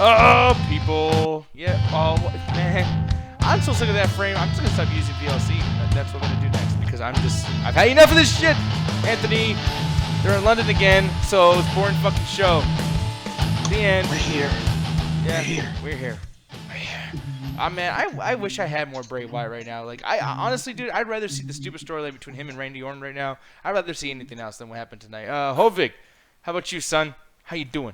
Oh, people. Yeah. Oh, man. I'm so sick of that frame. I'm just gonna stop using VLC. That's what I'm gonna do next because I've had enough of this shit. Anthony, they're in London again, so it's a boring fucking show. The end. We're here. Yeah, We're here. we're here. Man, I wish I had more Bray Wyatt right now. Like, I honestly, dude, I'd rather see the stupid storyline between him and Randy Orton right now. I'd rather see anything else than what happened tonight. Hovig, how about you, son? How you doing?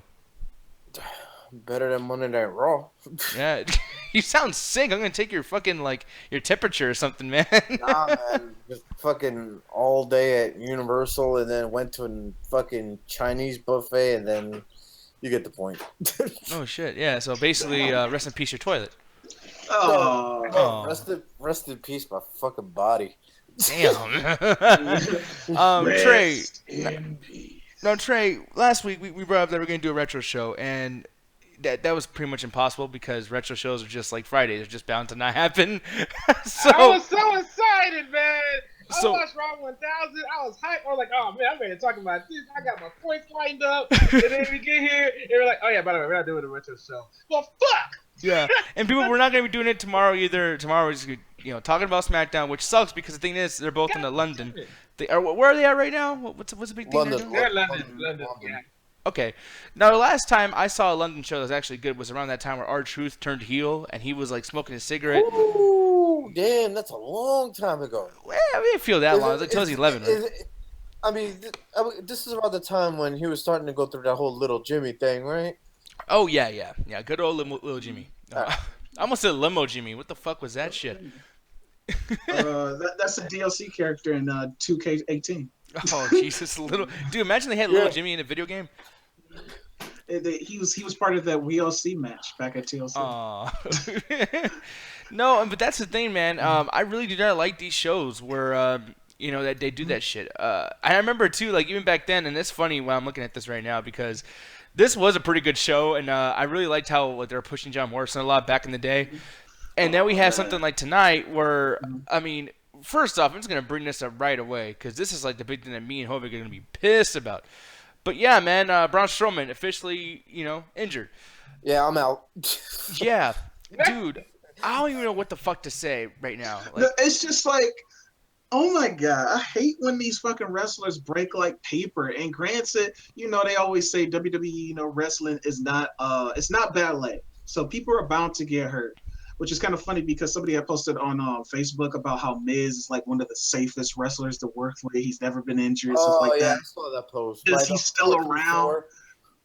Better than Monday Night Raw. Yeah, you sound sick. I'm gonna take your fucking your temperature or something, man. Nah, man, just fucking all day at Universal, and then went to a fucking Chinese buffet, and then you get the point. Oh shit, yeah. So basically, rest in peace your toilet. Oh, rest in peace, my fucking body. Damn. Trey. No, Trey. Last week we brought up that we're gonna do a retro show, and that was pretty much impossible because retro shows are just like Fridays; they're just bound to not happen. So I was so excited, man. I watched Raw 1000. I was hyped. I was like, oh, man, I'm ready to talk about this. I got my points lined up. And then we get here, and we're like, oh, yeah, by the way, we're not doing a retro show. Well, fuck! Yeah, and people, we're not going to be doing it tomorrow either. Tomorrow we're just talking about SmackDown, which sucks because the thing is, they're both in London. Where are they at right now? What's the big thing? London. They're London. Yeah. Okay. Now, the last time I saw a London show that was actually good was around that time where R-Truth turned heel, and he was, like, smoking a cigarette. Ooh, damn, that's a long time ago. Well, I didn't feel that long. It was like 2011, right? This is about the time when he was starting to go through that whole Little Jimmy thing, right? Oh, yeah. Good old little Jimmy. I almost said Limo Jimmy. What the fuck was that shit? That's a DLC character in 2K18. Oh, Jesus. Dude, imagine they had Little Jimmy in a video game. He was part of that WLC match back at TLC. No, but that's the thing, man. I really do not like these shows where that they do that shit. I remember too, like even back then, and it's funny when I'm looking at this right now because this was a pretty good show, and I really liked how they were pushing John Morrison a lot back in the day. And then we have something like tonight where, I mean, first off, I'm just going to bring this up right away because this is like the big thing that me and Hovig are going to be pissed about. But yeah, man, Braun Strowman officially, injured. Yeah, I'm out. Yeah, dude, I don't even know what the fuck to say right now. Like, it's just like, oh my god, I hate when these fucking wrestlers break like paper. And granted, they always say WWE, wrestling is not, it's not ballet. So people are bound to get hurt. Which is kind of funny because somebody had posted on Facebook about how Miz is like one of the safest wrestlers to work with. He's never been injured, stuff like that. I saw that post. Because he's still around.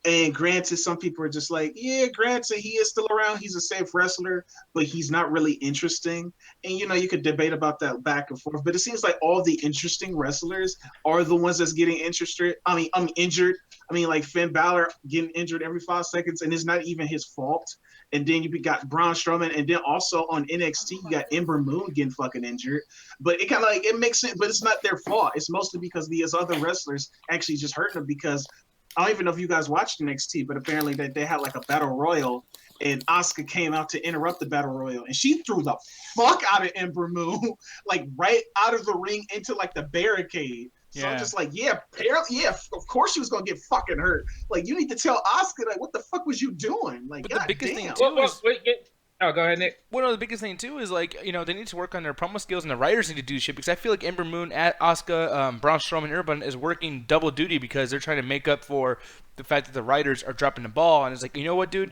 And granted, some people are just like, yeah, granted, he is still around. He's a safe wrestler, but he's not really interesting. And, you could debate about that back and forth. But it seems like all the interesting wrestlers are the ones that's getting injured. Like Finn Balor getting injured every 5 seconds, and it's not even his fault. And then you got Braun Strowman, and then also on NXT, you got Ember Moon getting fucking injured. But it kind of it makes sense, but it's not their fault. It's mostly because these other wrestlers actually just hurt them because I don't even know if you guys watched NXT, but apparently they had like a battle royal, and Asuka came out to interrupt the battle royal, and she threw the fuck out of Ember Moon, like right out of the ring into like the barricade. So I'm just like, of course she was gonna get fucking hurt. Like, you need to tell Asuka, like, what the fuck was you doing? Like, but the biggest thing too is, go ahead, Nick. Well, no, the biggest thing too is like, they need to work on their promo skills, and the writers need to do shit because I feel like Ember Moon, Asuka, Braun Strowman, everyone is working double duty because they're trying to make up for the fact that the writers are dropping the ball, and it's like, you know what, dude.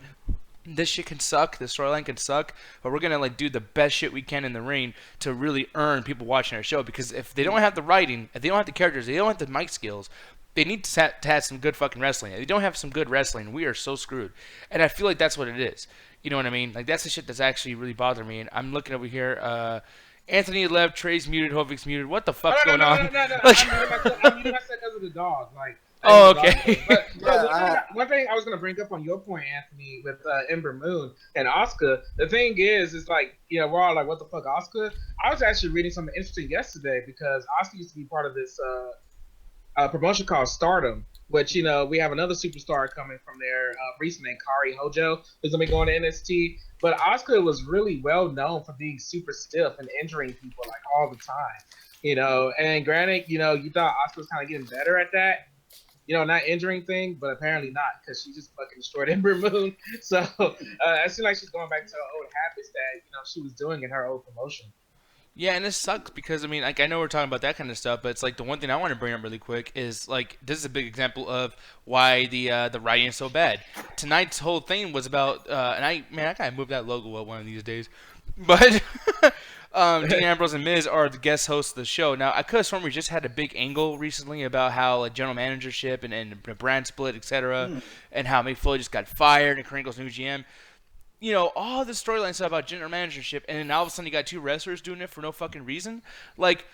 This shit can suck. The storyline can suck, but we're gonna do the best shit we can in the ring to really earn people watching our show. Because if they don't have the writing, if they don't have the characters, they don't have the mic skills, they need to have some good fucking wrestling. If they don't have some good wrestling, we are so screwed. And I feel like that's what it is. You know what I mean? Like that's the shit that's actually really bothering me. And I'm looking over here. Anthony left. Trey's muted. Hovig's muted. What the fuck's going on? No. I'm muting myself because of the dog. Oh, okay. But one thing I was going to bring up on your point, Anthony, with Ember Moon and Asuka, the thing is like, we're all like, what the fuck, Asuka? I was actually reading something interesting yesterday because Asuka used to be part of this promotion called Stardom, which, we have another superstar coming from there recently, Kari Hojo, who's going to be going to NXT. But Asuka was really well known for being super stiff and injuring people all the time, And granted, you thought Asuka was kind of getting better at that. not injuring thing, but apparently not because she just fucking destroyed Ember Moon. So it seems like she's going back to her old habits that she was doing in her old promotion. Yeah, and this sucks because I mean, like I know we're talking about that kind of stuff, but it's like the one thing I want to bring up really quick is like this is a big example of why the writing is so bad. Tonight's whole thing was about, and I gotta move that logo up one of these days, but Dean Ambrose and Miz are the guest hosts of the show. Now I could have sworn we just had a big angle recently about how like general managership and brand split, etc., and how Mick Foley just got fired and Kurt Angle's new GM. All the storyline stuff about general managership, and then all of a sudden you got two wrestlers doing it for no fucking reason. Like,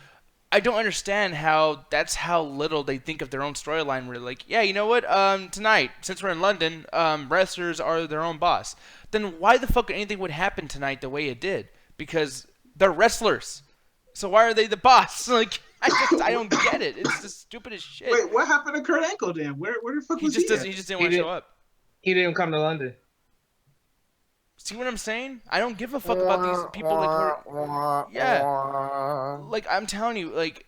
I don't understand how that's how little they think of their own storyline. Where like, yeah, you know what? Tonight, since we're in London, wrestlers are their own boss. Then why the fuck anything would happen tonight the way it did? Because they're wrestlers. So why are they the boss? Like, I don't get it. It's the stupidest shit. Wait, what happened to Kurt Angle then? Where the fuck was he? He just didn't want to show up. He didn't come to London. See what I'm saying? I don't give a fuck about these people. Like I'm telling you, like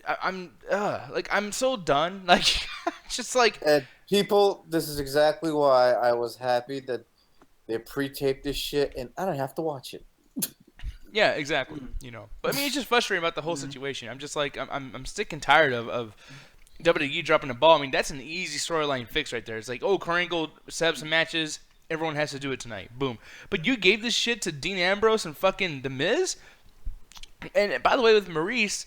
I'm so done. Like just like people. This is exactly why I was happy that they pre-taped this shit and I don't have to watch it. Yeah, exactly. But I mean, it's just frustrating about the whole situation. I'm just like I'm sick and tired of WWE dropping the ball. I mean, that's an easy storyline fix right there. It's like, oh, Kurt Angle set up some matches. Everyone has to do it tonight. Boom. But you gave this shit to Dean Ambrose and fucking The Miz? And by the way, with Maurice,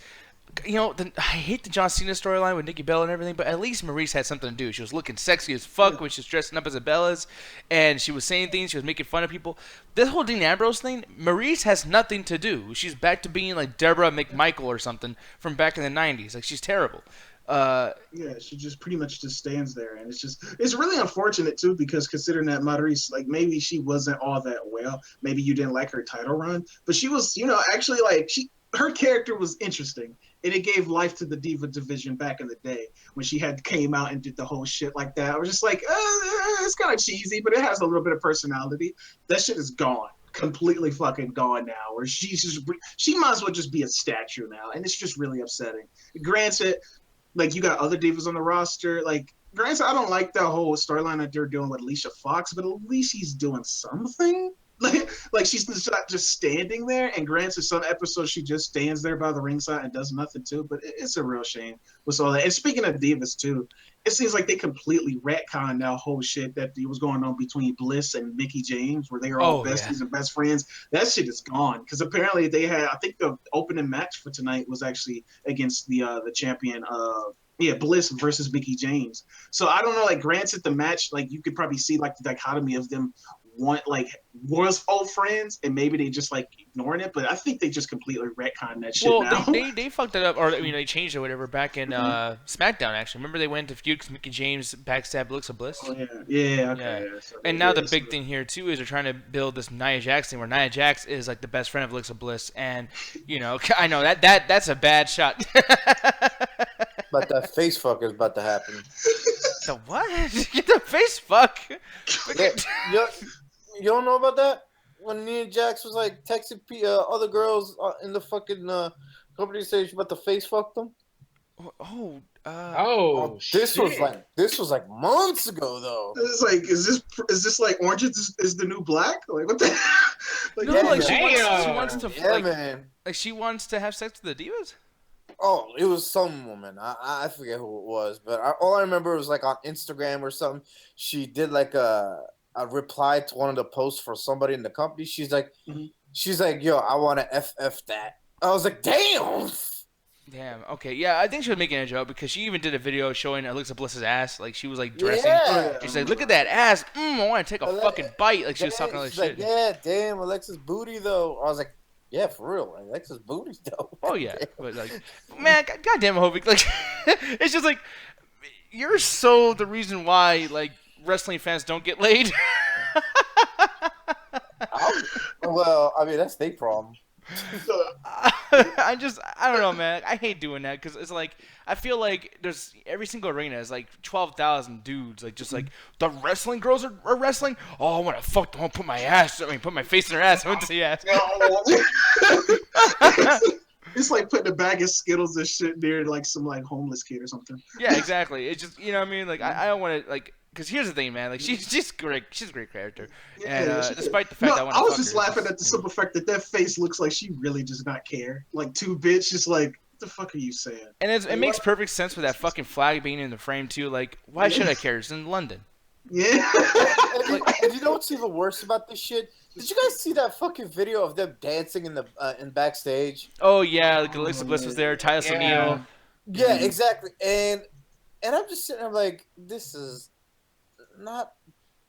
I hate the John Cena storyline with Nikki Bella and everything, but at least Maurice had something to do. She was looking sexy as fuck when she was dressing up as a Bella's, and she was saying things. She was making fun of people. This whole Dean Ambrose thing, Maurice has nothing to do. She's back to being like Deborah McMichael or something from back in the 90s. Like, she's terrible. Yeah, she just pretty much just stands there, and it's really unfortunate too, because considering that Maurice, like, maybe she wasn't all that well, maybe you didn't like her title run, but she was, actually, like, her character was interesting, and it gave life to the Diva division back in the day when she came out and did the whole shit like that. I was just like, it's kind of cheesy, but it has a little bit of personality. That shit is gone. Completely fucking gone now, or she might as well just be a statue now, and it's just really upsetting. Granted, like, you got other divas on the roster. Like, granted, I don't like that whole storyline that they're doing with Alicia Fox, but at least she's doing something. Like she's not just standing there. And granted, some episodes she just stands there by the ringside and does nothing too. But it's a real shame with all that. And speaking of divas too, it seems like they completely retconned that whole shit that was going on between Bliss and Mickie James, where they are all besties and best friends. That shit is gone, because apparently they had, I think the opening match for tonight was actually against the champion Bliss versus Mickie James. So I don't know, like, granted the match, like, you could probably see like the dichotomy of them was old friends, and maybe they just like ignoring it, but I think they just completely retconned that shit now. They fucked it up, or they changed it or whatever back in SmackDown, actually. Remember they went to feud because Mickie James backstabbed Alexa Bliss? Oh, yeah, okay. Yeah. So and now the big thing here too is they're trying to build this Nia Jax thing, where Nia Jax is like the best friend of Alexa Bliss, and I know that's a bad shot. But that face fuck is about to happen. The what? The face fuck? You don't know about that? When Nia Jax was like texting other girls in the fucking company stage about the face fuck them. This was like months ago though. It's like, is this like Orange is the New Black? Like, what the? Like, no, like she wants to man. Like she wants to have sex with the divas. Oh, it was some woman. I forget who it was, but all I remember was like on Instagram or something. She did like a reply to one of the posts for somebody in the company. She's like, yo, I want to FF that. I was like, damn. Okay. Yeah, I think she was making a joke because she even did a video showing Alexa Bliss's ass. Like, she was like dressing. Yeah. She's like, look at that ass. I want to take a fucking bite. Like, she was talking all this shit. Like, yeah, damn, Alexa's booty though. I was like, yeah, for real. Alexa's booty though. Oh yeah, but like, man, goddamn, Hovik. Like, it's just like you're so the reason why like wrestling fans don't get laid. Well, I mean that's their problem. I don't know, man. I hate doing that because it's like I feel like there's every single arena is like 12,000 dudes, like just like the wrestling girls are wrestling. Oh, I want to fuck. I want to put my face in her ass. I want to see ass. It's like putting a bag of Skittles and shit near like some like homeless kid or something. Yeah, exactly. It's just, you know what I mean? Like, I don't want to, like, because here's the thing, man. Like, she's great. She's a great character. And Yeah, despite the no, fact that I want I to was fuck just her, laughing at the you know. simple fact that that face looks like she really does not care. Like two bitch, just like what the fuck are you saying? And it makes perfect sense with that fucking flag being in the frame, too. Like, why should I care? It's in London. Yeah. And you know what's even worse about this shit? Did you guys see that fucking video of them dancing in backstage? Oh, yeah. Like, Alexa Bliss was there. Tyus O'Neil. Yeah, exactly. And I'm just sitting there like, this is not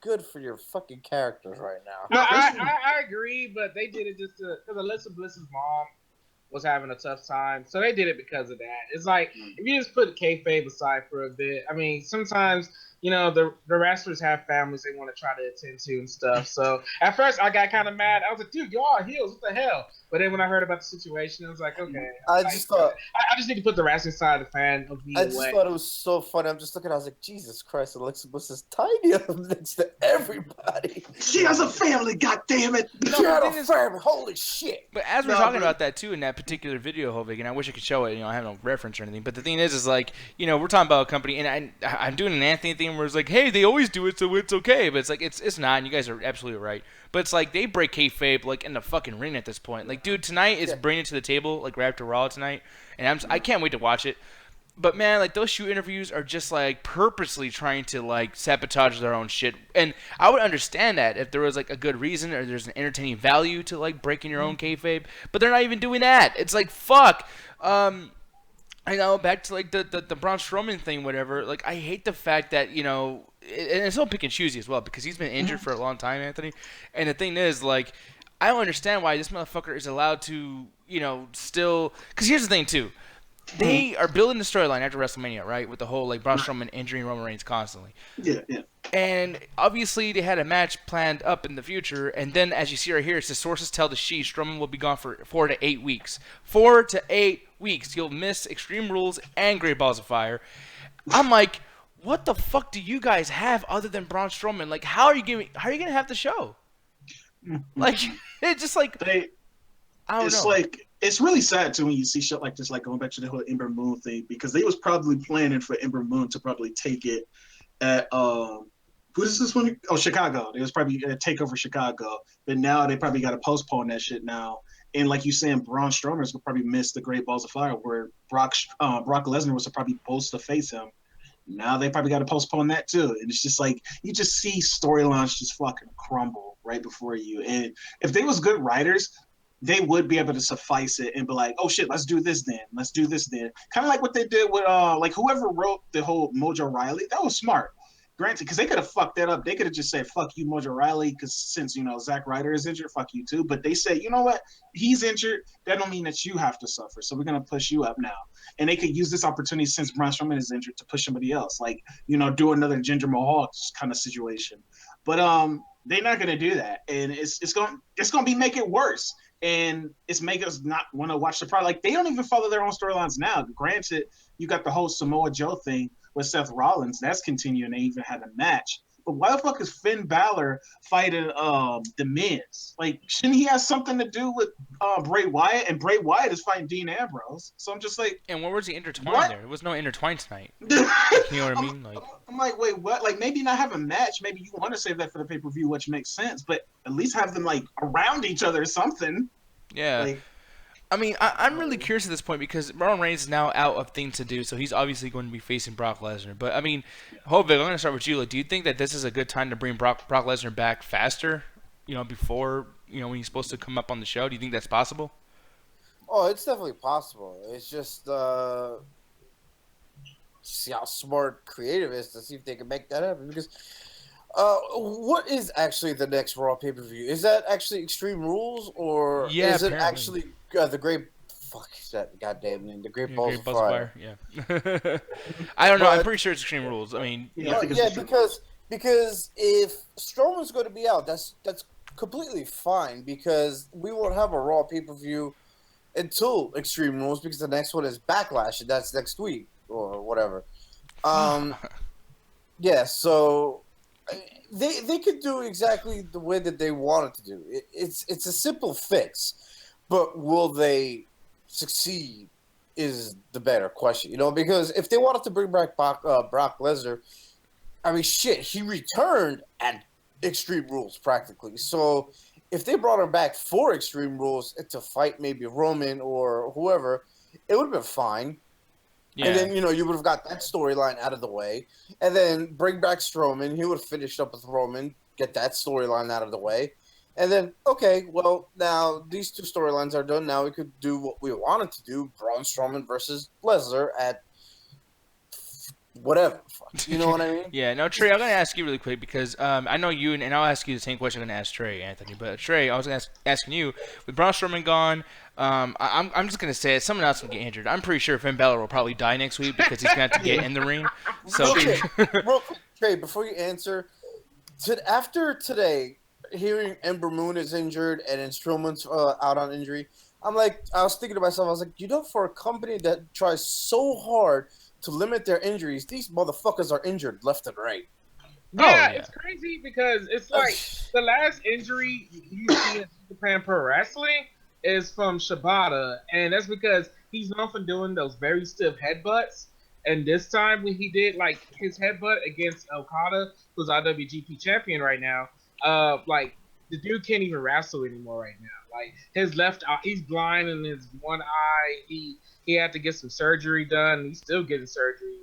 good for your fucking characters right now. I agree, but they did it just because Alyssa Bliss's mom was having a tough time, so they did it because of that. It's like if you just put kayfabe aside for a bit. I mean, sometimes the wrestlers have families they want to try to attend to and stuff. So at first I got kind of mad. I was like, dude, y'all are heels. What the hell? But then when I heard about the situation, I was like, okay. I just thought I just need to put the wrestling side of the fan of me I away. just thought it was so funny. I'm just looking. I was like, Jesus Christ, Alexa Bliss is tiny next to everybody. She has a family, god damn it. She had a family. Holy shit. But as we're talking about that too in that particular video, Hovig, and I wish I could show it. I have no reference or anything. But the thing is like, we're talking about a company, and I'm doing an Anthony thing where it's like, hey, they always do it, so it's okay. But it's like it's not, and you guys are absolutely right. But it's like they break kayfabe like in the fucking ring at this point. Like, dude, tonight is bringing it to the table like right after Raw tonight, and I can't wait to watch it. But man, like those shoot interviews are just like purposely trying to like sabotage their own shit. And I would understand that if there was like a good reason or there's an entertaining value to like breaking your own kayfabe. But they're not even doing that. It's like fuck. Back to like the Braun Strowman thing, whatever. Like I hate the fact that and it's all pick and choosy as well because he's been injured for a long time, Anthony. And the thing is, like, I don't understand why this motherfucker is allowed to, still. Because here's the thing too. They are building the storyline after WrestleMania, right? With the whole like Braun Strowman injuring Roman Reigns constantly. Yeah. And obviously they had a match planned up in the future, and then as you see right here, it's the sources tell the She Strowman will be gone for 4 to 8 weeks. 4 to 8 weeks. He'll miss Extreme Rules and Great Balls of Fire. I'm like, what the fuck do you guys have other than Braun Strowman? Like, how are you gonna have the show? Like, it's just like I don't know. Like it's really sad too when you see shit like this, like going back to the whole Ember Moon thing, because they was probably planning for Ember Moon to probably take it at who is this one? Oh, Chicago. They was probably gonna take over Chicago, but now they probably got to postpone that shit now. And like you saying, Braun Strowman's will probably miss the Great Balls of Fire, where Brock Lesnar was probably supposed to face him. Now they probably got to postpone that too. And it's just like you just see storylines just fucking crumble right before you. And if they was good writers, they would be able to suffice it and be like, oh shit, let's do this then. Let's do this then. Kind of like what they did with like whoever wrote the whole Mojo Riley. That was smart. Granted, because they could have fucked that up. They could have just said, fuck you, Mojo Riley, because since, Zack Ryder is injured, fuck you too. But they said, you know what? He's injured. That don't mean that you have to suffer. So we're going to push you up now. And they could use this opportunity since Braun Strowman is injured to push somebody else. Like, do another Jinder Mahal kind of situation. But they're not going to do that. And it's going to be make it worse. And it's make us not want to watch the product. Like, they don't even follow their own storylines now. Granted, you got the whole Samoa Joe thing with Seth Rollins. That's continuing. They even had a match. But why the fuck is Finn Balor fighting The Miz? Like, shouldn't he have something to do with Bray Wyatt? And Bray Wyatt is fighting Dean Ambrose. So I'm just like... And where was he intertwined there? There was no intertwined tonight. You know what I mean? Like, I'm like, wait, what? Like, maybe not have a match. Maybe you want to save that for the pay-per-view, which makes sense. But at least have them, like, around each other or something. Yeah. Like, I mean, I'm really curious at this point because Roman Reigns is now out of things to do, so he's obviously going to be facing Brock Lesnar. But, I mean, Hovig, I'm going to start with you. Like, do you think that this is a good time to bring Brock Lesnar back faster, before, when he's supposed to come up on the show? Do you think that's possible? Oh, it's definitely possible. It's just see how smart creative is to see if they can make that happen. Because what is actually the next Raw pay-per-view? Is that actually Extreme Rules, or is it actually the Great... Fuck is that goddamn name? The Great Balls of Fire. Yeah. I don't know. I'm pretty sure it's Extreme Rules. I mean... Yeah, because if Strowman's going to be out, that's completely fine, because we won't have a Raw pay-per-view until Extreme Rules, because the next one is Backlash, and that's next week, or whatever. Yeah, so... They could do exactly the way that they wanted to do. It's a simple fix, but will they succeed is the better question, because if they wanted to bring back Brock Lesnar, I mean, shit, he returned at Extreme Rules practically. So if they brought him back for Extreme Rules to fight maybe Roman or whoever, it would have been fine. Yeah. And then, you would have got that storyline out of the way. And then bring back Strowman. He would have finished up with Roman, get that storyline out of the way. And then, okay, well, now these two storylines are done. Now we could do what we wanted to do, Braun Strowman versus Lesnar at whatever. You know what I mean? Yeah, no, Trey, I'm going to ask you really quick because I know you, and I'll ask you the same question I'm going to ask Trey, Anthony. But Trey, I was asking you, with Braun Strowman gone, I'm just going to say it, someone else will get injured. I'm pretty sure Finn Balor will probably die next week because he's going to have to get in the ring. So, okay, real quick, Trey, before you answer, after today, hearing Ember Moon is injured and then Strowman's out on injury, I was thinking to myself, I was like, for a company that tries so hard to limit their injuries, these motherfuckers are injured left and right. Yeah, it's crazy because it's like the last injury you see in Japan Pro Wrestling is from Shibata, and that's because he's known for doing those very stiff headbutts. And this time when he did his headbutt against Okada, who's IWGP champion right now, the dude can't even wrestle anymore right now. Like his left eye, he's blind in his one eye. He had to get some surgery done. He's still getting surgery,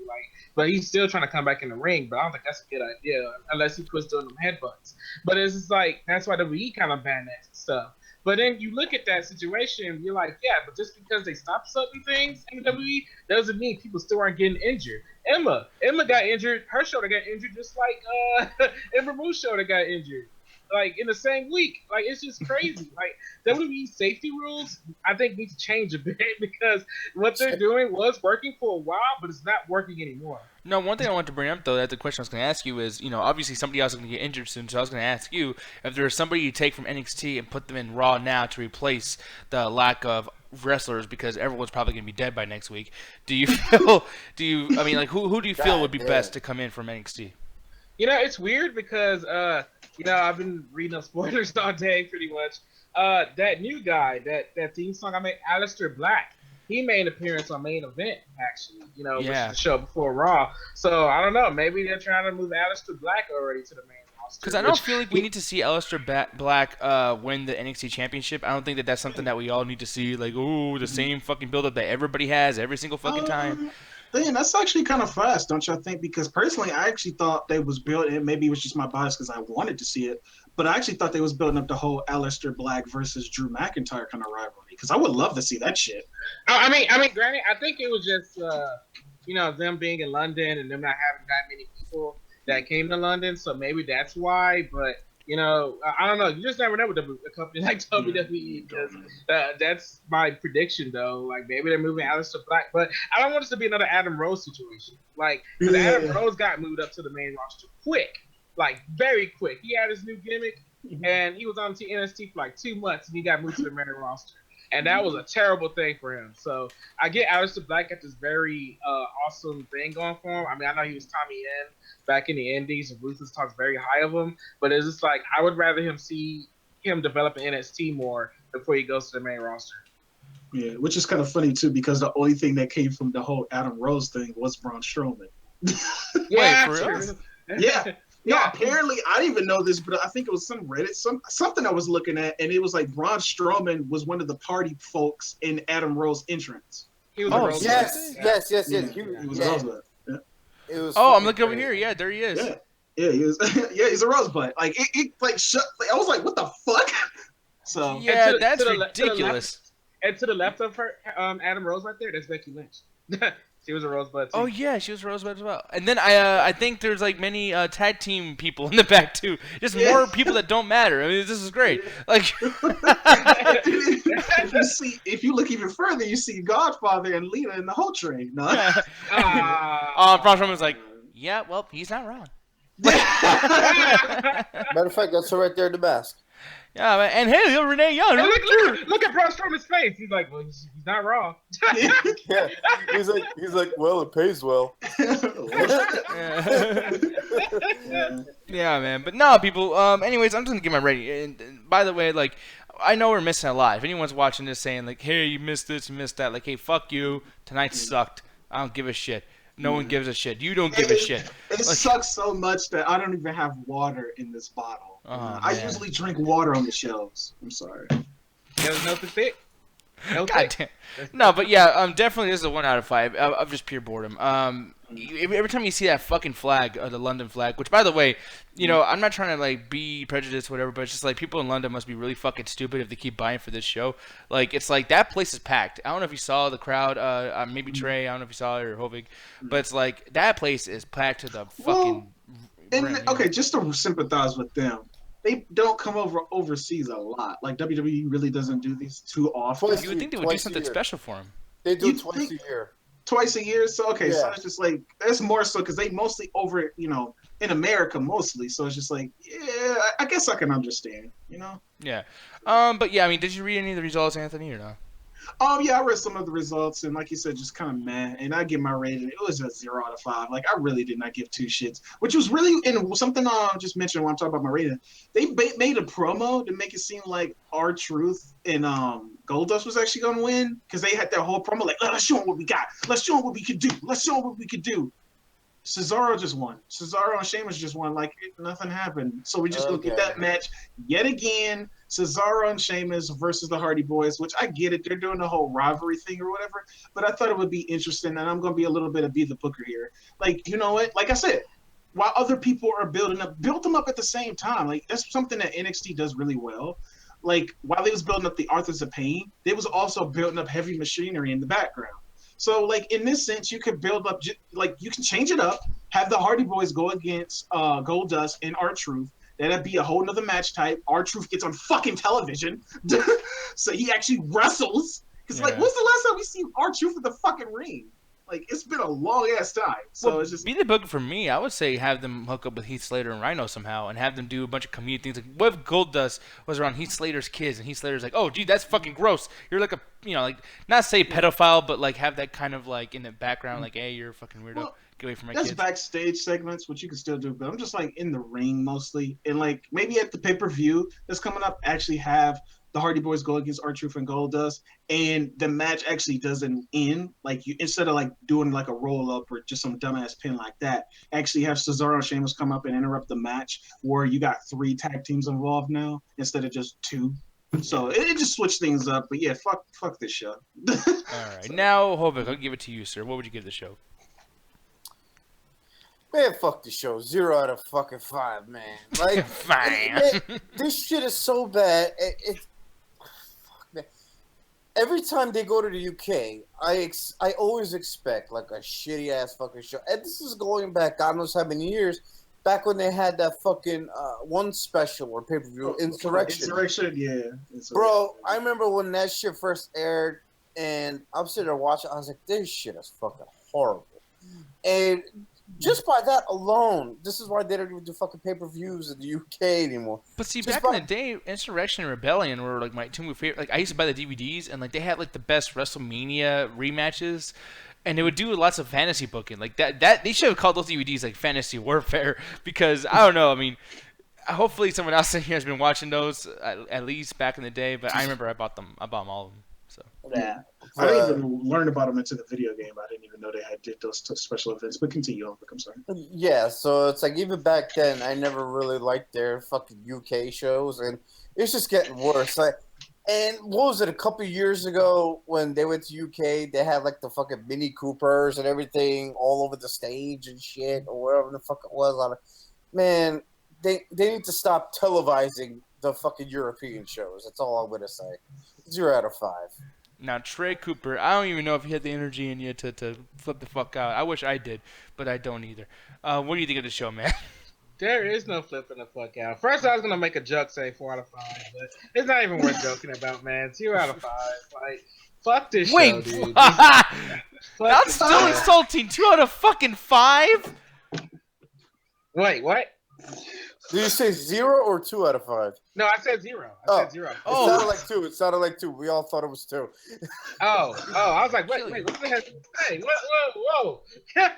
but he's still trying to come back in the ring. But I don't think that's a good idea unless he quits doing them headbutts. But it's just that's why WWE kind of banned that stuff. But then you look at that situation, you're like, yeah, but just because they stopped certain things in the WWE doesn't mean people still aren't getting injured. Emma got injured. Her shoulder got injured just like Ember Moon's shoulder got injured. In the same week. It's just crazy. WWE safety rules, I think, need to change a bit because what they're doing was working for a while, but it's not working anymore. No, one thing I want to bring up, though, that the question I was going to ask you is, obviously somebody else is going to get injured soon, so I was going to ask you if there's somebody you take from NXT and put them in Raw now to replace the lack of wrestlers because everyone's probably going to be dead by next week. Do you feel, who do you feel would be best to come in from NXT? It's weird because, I've been reading up spoilers all day pretty much. That new guy, that theme song I made, Aleister Black, he made an appearance on Main Event, actually, which is the show before Raw. So, I don't know. Maybe they're trying to move Aleister Black already to the main roster. Because I don't feel like we need to see Aleister Black win the NXT Championship. I don't think that's something that we all need to see. The same fucking build-up that everybody has every single fucking time. Damn, that's actually kind of fast, don't y'all think? Because personally, I actually thought they was building. Maybe it was just my bias because I wanted to see it, but I actually thought they was building up the whole Aleister Black versus Drew McIntyre kind of rivalry. Because I would love to see that shit. I mean, granted, I think it was just them being in London and them not having that many people that came to London, so maybe that's why. But I don't know. You just never know with a company like WWE. Because that's my prediction, though. Maybe they're moving Aleister Black, but I don't want this to be another Adam Rose situation. Because Adam Rose got moved up to the main roster quick, very quick. He had his new gimmick, and he was on NXT for 2 months, and he got moved to the main roster. And that was a terrible thing for him. So I get Aleister Black got this very awesome thing going for him. I mean, I know he was Tommy End back in the Indies, and Ruthless talks very high of him. But it's just I would rather see him develop in NXT more before he goes to the main roster. Yeah, which is kind of funny too, because the only thing that came from the whole Adam Rose thing was Braun Strowman. Yeah, wait, for real? Yeah. No, apparently I didn't even know this, but I think it was some Reddit, something I was looking at, and it was Braun Strowman was one of the party folks in Adam Rose's entrance. He was a Rosebud. Yes. He was a Rosebud. Yeah. It was I'm looking over here. Yeah, there he is. Yeah, he was. Yeah, he's a Rosebud. I was like, what the fuck? So yeah, that's ridiculous. And to the left of her, Adam Rose right there, that's Becky Lynch. She was a Rosebud too. Oh yeah, she was a Rosebud as well. And then I think there's many tag team people in the back too. Just more people that don't matter. I mean, this is great. You see, if you look even further, you see Godfather and Lita in the whole train. No. Braun Strowman's yeah, well, he's not wrong. Matter of fact, that's her right there in the mask. Yeah, man. And hey, Renee Young. Look at Braun Strowman's face. He's like, well, he's not wrong. Yeah, he's like, well, it pays well. Yeah, man. But no, people. Anyways, I'm just gonna get my ready. And by the way, I know we're missing a lot. If anyone's watching this saying like, "Hey, you missed this, you missed that," like, "Hey, fuck you. Tonight sucked. I don't give a shit. No one gives a shit. You don't give a shit." It Like, sucks so much that I don't even have water in this bottle. Oh, I man. usually drink water on the shelves. I'm sorry. There's no fit. No God fit. damn. No, but yeah, definitely this is a 1 out of 5 of just pure boredom. Every time you see that fucking flag, the London flag, which by the way, you know, I'm not trying to like be prejudiced, or whatever, but it's just like people in London must be really fucking stupid if they keep buying for this show. Like, it's like that place is packed. I don't know if you saw the crowd, maybe Trey, I don't know if you saw it, or Hovig, but it's like that place is packed to the fucking. Brim, okay, just to sympathize with them. They don't come overseas a lot. Like WWE really doesn't do these too often. You would think they would do something special for them. They do twice a year. Twice a year, so okay, so it's just like that's more so because they mostly over, you know, in America mostly. So it's just like, yeah, I guess I can understand, you know. Yeah, but yeah, I mean, did you read any of the results, Anthony, or no? Yeah, I read some of the results, and like you said, just kind of meh. And I give my rating. It was a 0 out of 5. Like I really did not give two shits, which was really in something I just mentioned when I'm talking about my rating. They made a promo to make it seem like R-Truth and Goldust was actually gonna win because they had that whole promo like, let's show them what we got. Let's show them what we can do. Let's show them what we can do. Cesaro just won. Cesaro and Sheamus just won. Like nothing happened. So we just gonna get that match yet again. Cesaro and Sheamus versus the Hardy Boys, which I get it. They're doing the whole rivalry thing or whatever. But I thought it would be interesting, and I'm gonna be a little bit of be the booker here. Like, you know what? Like I said, while other people are build them up at the same time. Like that's something that NXT does really well. Like while they was building up the Authors of Pain, they was also building up heavy machinery in the background. So, like, in this sense, you could build up, like, you can change it up, have the Hardy Boys go against Goldust and R-Truth. That'd be a whole nother match type. R-Truth gets on fucking television. So he actually wrestles. Because, like, when's the last time we see R-Truth in the fucking ring? Like, it's been a long-ass time. So it's just... Be the booker for me, I would say have them hook up with Heath Slater and Rhino somehow and have them do a bunch of comedic things. Like, what if Goldust was around Heath Slater's kids and Heath Slater's like, oh, gee, that's fucking gross. You're like a, you know, like, not say pedophile, but, like, have that kind of, like, in the background, like, hey, you're a fucking weirdo. Well, get away from my that's kids. Backstage segments, which you can still do, but I'm just, like, in the ring mostly. And, like, maybe at the pay-per-view that's coming up, actually have the Hardy Boys go against R-Truth and Goldust, and the match actually doesn't end. Like, you instead of like doing like a roll up or just some dumbass pin like that, actually have Cesaro and Sheamus come up and interrupt the match where you got 3 tag teams involved now instead of just 2. So it just switched things up. But yeah, fuck this show. All right, now Hovik, I'll give it to you, sir. What would you give the show? Man, fuck the show. 0 out of fucking 5, man. Like, fine. This shit is so bad. Every time they go to the UK, I always expect like a shitty ass fucking show. And this is going back God knows how many years, back when they had that fucking one special or pay per view, Insurrection. Bro, I remember when that shit first aired, and I'm sitting there watching. I was like, this shit is fucking horrible. And just by that alone, this is why they don't even do fucking pay-per-views in the UK anymore. But see, back in the day, Insurrection and Rebellion were like my 2 favorite. Like I used to buy the DVDs, and like they had like the best WrestleMania rematches, and they would do lots of fantasy booking. Like that they should have called those DVDs like Fantasy Warfare because I don't know. I mean, hopefully someone else in here has been watching those at least back in the day. But I remember I bought them all of them. So yeah, I didn't even learn about them into the video game. I didn't even know they did those special events. But continue on, I'm sorry. Yeah, so it's like even back then, I never really liked their fucking UK shows, and it's just getting worse. Like, and what was it? A couple of years ago when they went to UK, they had like the fucking Mini Coopers and everything all over the stage and shit, or whatever the fuck it was. Man, they need to stop televising the fucking European shows. That's all I'm gonna say. 0 out of 5. Now, Trey Cooper, I don't even know if he had the energy in you to flip the fuck out. I wish I did, but I don't either. What do you think of the show, man? There is no flipping the fuck out. First, I was gonna make a joke, say 4 out of 5, but it's not even worth joking about, man. 0 out of 5. Like, fuck this show, dude. That's still insulting. 2 out of fucking 5? Wait, what? Did you say 0 or 2 out of 5? No, I said 0. I said 0. It sounded like 2. It sounded like 2. We all thought it was 2. Oh, I was like, wait, what the heck? Hey, whoa. 0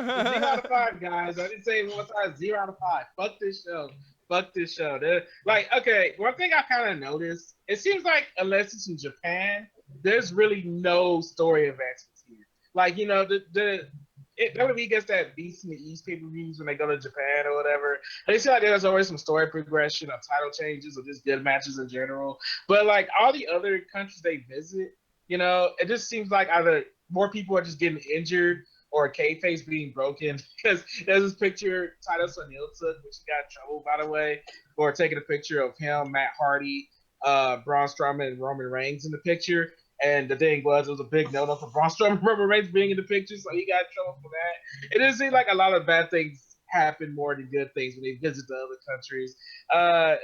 out of 5, guys. I didn't say 1 side, 0 out of 5. Fuck this show. Fuck this show. Like, okay, one thing I kind of noticed, it seems like unless it's in Japan, there's really no story advancements here. Like, WWE gets that Beast in the East pay-per-views when they go to Japan or whatever. And it seems like there's always some story progression or title changes or just good matches in general. But like all the other countries they visit, it just seems like either more people are just getting injured or kayfabe's being broken. Because there's this picture Titus O'Neil took, which he got in trouble, by the way, for taking a picture of him, Matt Hardy, Braun Strowman, and Roman Reigns in the picture. And the thing was, it was a big no-no for Braun Strowman and Roman Reigns being in the picture, so he got in trouble for that. It didn't seem like a lot of bad things happen more than good things when they visit the other countries.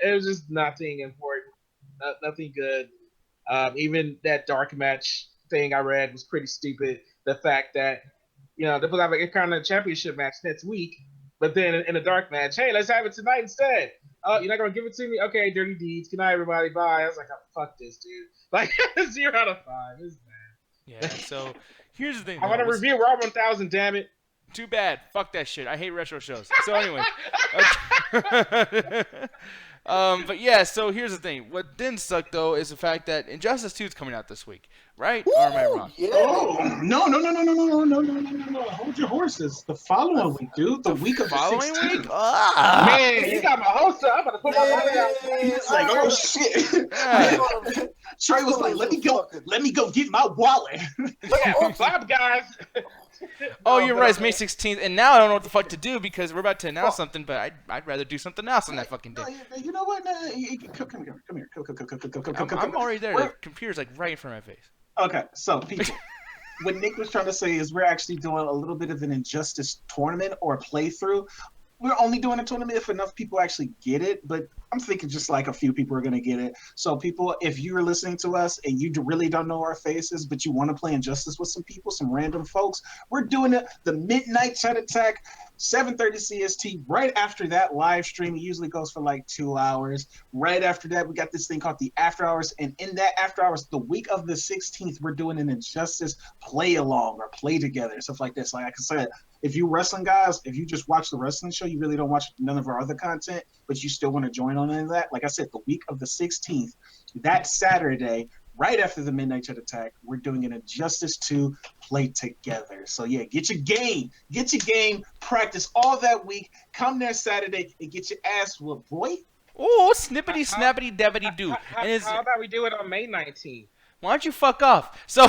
It was just nothing important, nothing good. Even that dark match thing I read was pretty stupid. The fact that they put out a kind of championship match next week, but then in a dark match, hey, let's have it tonight instead. Oh, you're not gonna give it to me? Okay, dirty deeds. Good night, everybody. Bye. I was like, oh, fuck this, dude. Like 0 out of 5. It's bad. Yeah. So here's the thing. I want to review Raw 1000. Damn it. Too bad. Fuck that shit. I hate retro shows. So anyway. But yeah, so here's the thing. What didn't suck though is the fact that Injustice 2 is coming out this week, right? Or am I wrong? Yeah. Oh no! Hold your horses. The following week, dude. The week of the following 16th. week. Ah. Man, you got my hopes up. I'm gonna put my money out. It's like, oh shit. Yeah. Trey was like, let me go get my wallet. Yeah, Bob, guys. Oh, you're right. It's May 16th, and now I don't know what the fuck to do because we're about to announce something, but I'd rather do something else on that fucking day. You know what? Come here. I'm already there. The computer's like right in front of my face. Okay, so people, what Nick was trying to say is we're actually doing a little bit of an Injustice tournament or a playthrough. We're only doing a tournament if enough people actually get it, but I'm thinking just like a few people are going to get it. So people, if you're listening to us and you really don't know our faces, but you want to play Injustice with some people, some random folks, we're doing it the Midnight Chat Attack, 7:30 CST. Right after that live stream, it usually goes for like 2 hours. Right after that, we got this thing called the After Hours. And in that After Hours, the week of the 16th, we're doing an Injustice play along or play together and stuff like this. Like I said, if you wrestling guys, if you just watch the wrestling show, you really don't watch none of our other content, but you still want to join on any of that. Like I said, the week of the 16th, that Saturday, right after the Midnight Chat Attack, we're doing an Injustice 2 play together. So yeah, get your game, practice all that week, come there Saturday and get your ass whooped, boy. Oh, snippity snappity debbity do. How about we do it on May 19th? Why don't you fuck off? So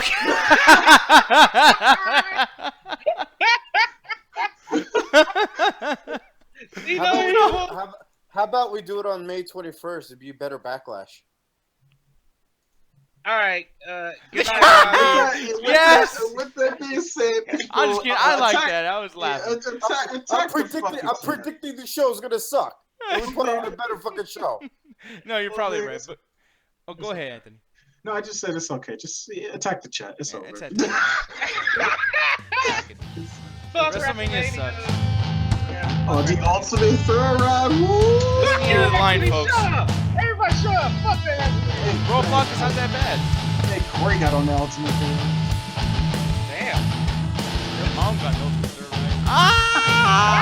How about we do it on May 21st? It'd be a better backlash. All right. Good night. Yes. With that being said, people, I'm just kidding. I like that. I was laughing. I'm predicting the show's gonna suck. We put on a better fucking show. No, you're probably right. But go ahead, Anthony. No, I just said it's okay. Just attack the chat. It's over. WrestleMania sucks. Oh, the ultimate throw round. Woo! Listen to the line, folks. Shut up. Everybody shut up. Fuck that. Roadblock is not that bad. Hey, Corey got on the ultimate throw. Damn. Your mom got no third right. Ah!